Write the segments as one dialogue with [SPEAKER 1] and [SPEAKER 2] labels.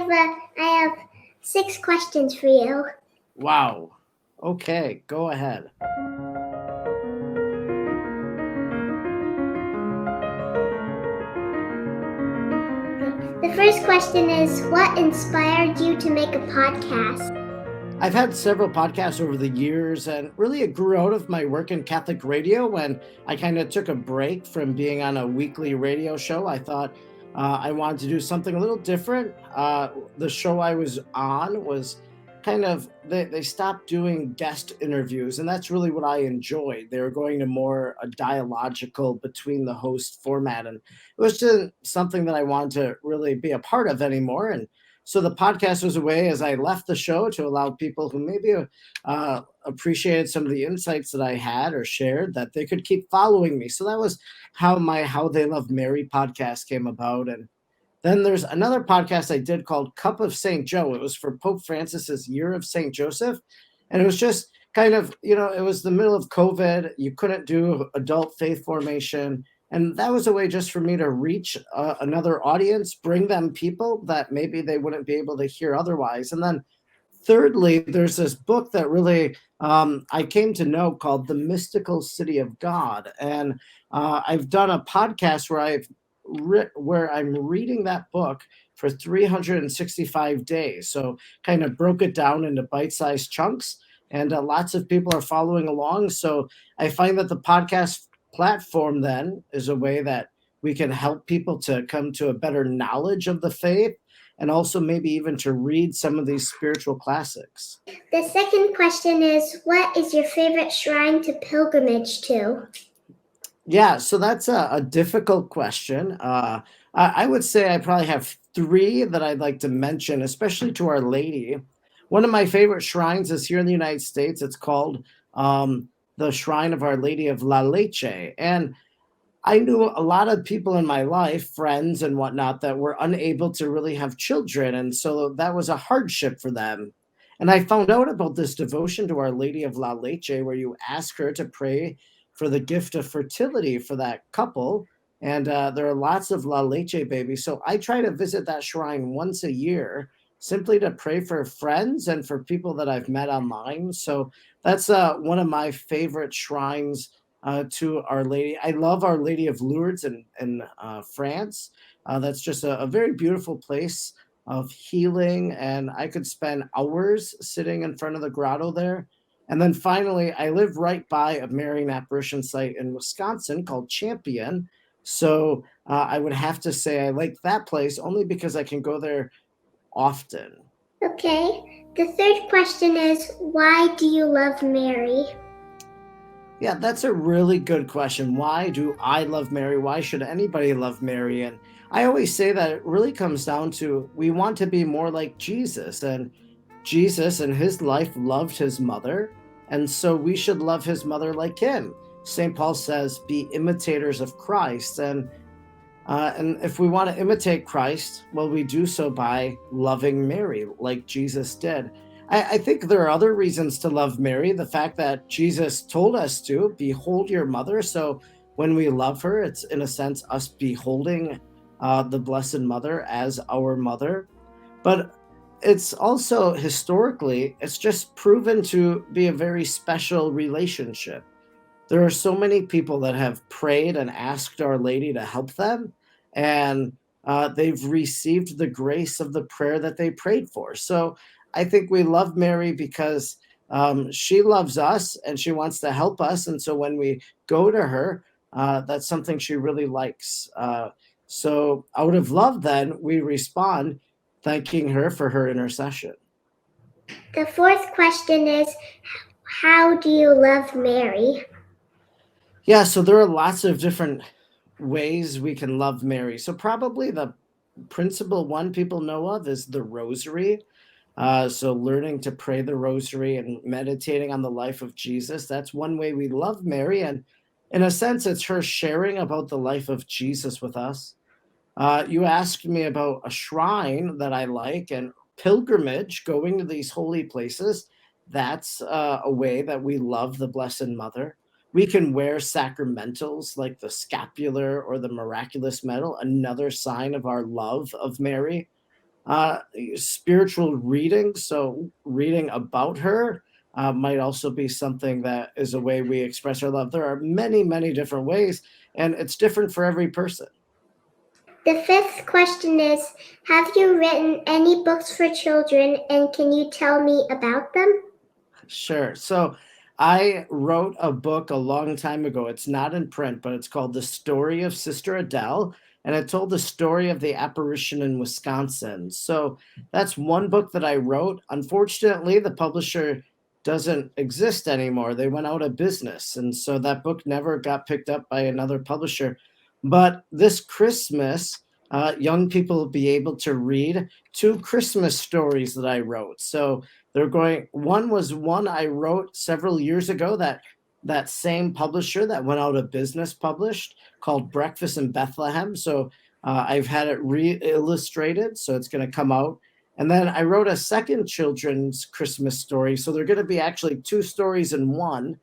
[SPEAKER 1] have 6 questions for you.
[SPEAKER 2] Wow. Okay, go ahead.
[SPEAKER 1] The first question is, what inspired you to make a podcast?
[SPEAKER 2] I've had several podcasts over the years, and really it grew out of my work in Catholic radio when I kind of took a break from being on a weekly radio show. I thought I wanted to do something a little different. The show I was on was kind of, they stopped doing guest interviews, and that's really what I enjoyed. They were going to more a dialogical between the host format, and it was just something that I wanted to really be a part of anymore. And so the podcast was a way, as I left the show, to allow people who maybe appreciated some of the insights that I had or shared, that they could keep following me. So that was how my How They Love Mary podcast came about. And then there's another podcast I did called Cup of St. Joe. It was for Pope Francis's Year of St. Joseph. And it was just kind of, it was the middle of COVID. You couldn't do adult faith formation. And that was a way just for me to reach another audience, bring them people that maybe they wouldn't be able to hear otherwise. And then thirdly, there's this book that really I came to know called The Mystical City of God. And I've done a podcast where I'm reading that book for 365 days. So kind of broke it down into bite-sized chunks, and lots of people are following along. So I find that the podcast platform then is a way that we can help people to come to a better knowledge of the faith, and also maybe even to read some of these spiritual classics.
[SPEAKER 1] The second question is, what is your favorite shrine to pilgrimage to?
[SPEAKER 2] Yeah, so that's a difficult question. I would say I probably have 3 that I'd like to mention, especially to Our Lady. One of my favorite shrines is here in the United States. It's called the Shrine of Our Lady of La Leche. And I knew a lot of people in my life, friends and whatnot, that were unable to really have children. And so that was a hardship for them. And I found out about this devotion to Our Lady of La Leche, where you ask her to pray for the gift of fertility for that couple. And there are lots of La Leche babies. So I try to visit that shrine once a year, simply to pray for friends and for people that I've met online. So that's one of my favorite shrines to Our Lady. I love Our Lady of Lourdes in France. That's just a very beautiful place of healing, and I could spend hours sitting in front of the grotto there. And then finally, I live right by a Marian apparition site in Wisconsin called Champion. So I would have to say I like that place only because I can go there often.
[SPEAKER 1] Okay. The third question is, why do you love Mary?
[SPEAKER 2] Yeah, that's a really good question. Why do I love Mary? Why should anybody love Mary? And I always say that it really comes down to, we want to be more like Jesus. And Jesus in his life loved his mother. And so we should love his mother like him. St. Paul says, be imitators of Christ. And if we want to imitate Christ, well, we do so by loving Mary like Jesus did. I think there are other reasons to love Mary. The fact that Jesus told us to behold your mother. So when we love her, it's in a sense us beholding the Blessed Mother as our mother. But it's also historically, it's just proven to be a very special relationship. There are so many people that have prayed and asked Our Lady to help them, and they've received the grace of the prayer that they prayed for. So I think we love Mary because she loves us and she wants to help us. And so when we go to her, that's something she really likes. So out of love, then, we respond thanking her for her intercession.
[SPEAKER 1] The fourth question is, how do you love Mary?
[SPEAKER 2] Yeah, so there are lots of different ways we can love Mary. So probably the principal one people know of is the Rosary. So learning to pray the Rosary and meditating on the life of Jesus, that's one way we love Mary. And in a sense, it's her sharing about the life of Jesus with us. You asked me about a shrine that I like, and pilgrimage, going to these holy places. That's a way that we love the Blessed Mother. We can wear sacramentals like the scapular or the miraculous medal, another sign of our love of Mary. Spiritual reading, so reading about her, might also be something that is a way we express our love. There are many, many different ways, and it's different for every person.
[SPEAKER 1] The fifth question is, have you written any books for children, and can you tell me about them?
[SPEAKER 2] Sure. So I wrote a book a long time ago. It's not in print, but it's called The Story of Sister Adele. And it told the story of the apparition in Wisconsin. So that's one book that I wrote. Unfortunately, the publisher doesn't exist anymore. They went out of business. And so that book never got picked up by another publisher. But this Christmas, young people will be able to read 2 Christmas stories that I wrote. So one was one I wrote several years ago that same publisher that went out of business published, called Breakfast in Bethlehem. So I've had it re-illustrated, so it's going to come out. And then I wrote a second children's Christmas story. So they're going to be actually 2 stories in one,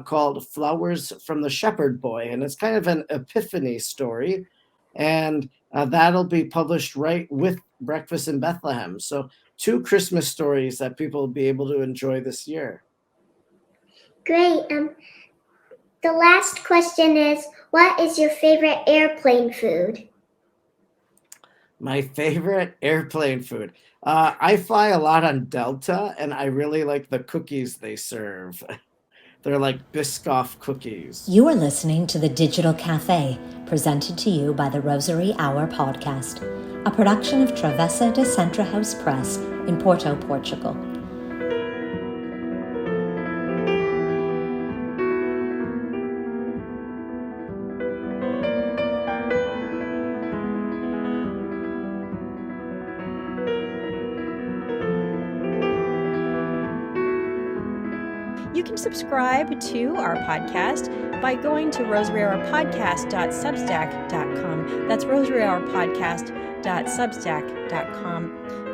[SPEAKER 2] called Flowers from the Shepherd Boy. And it's kind of an epiphany story. And that'll be published right with Breakfast in Bethlehem. So 2 Christmas stories that people will be able to enjoy this year.
[SPEAKER 1] Great. The last question is, what is your favorite airplane food?
[SPEAKER 2] My favorite airplane food. I fly a lot on Delta, and I really like the cookies they serve. They're like Biscoff cookies.
[SPEAKER 3] You are listening to the Digital Café, presented to you by the Rosary Hour podcast, a production of Travessa de Centro House Press in Porto, Portugal.
[SPEAKER 4] You can subscribe to our podcast by going to rosaryhourpodcast.substack.com. That's rosaryhourpodcast.substack.com.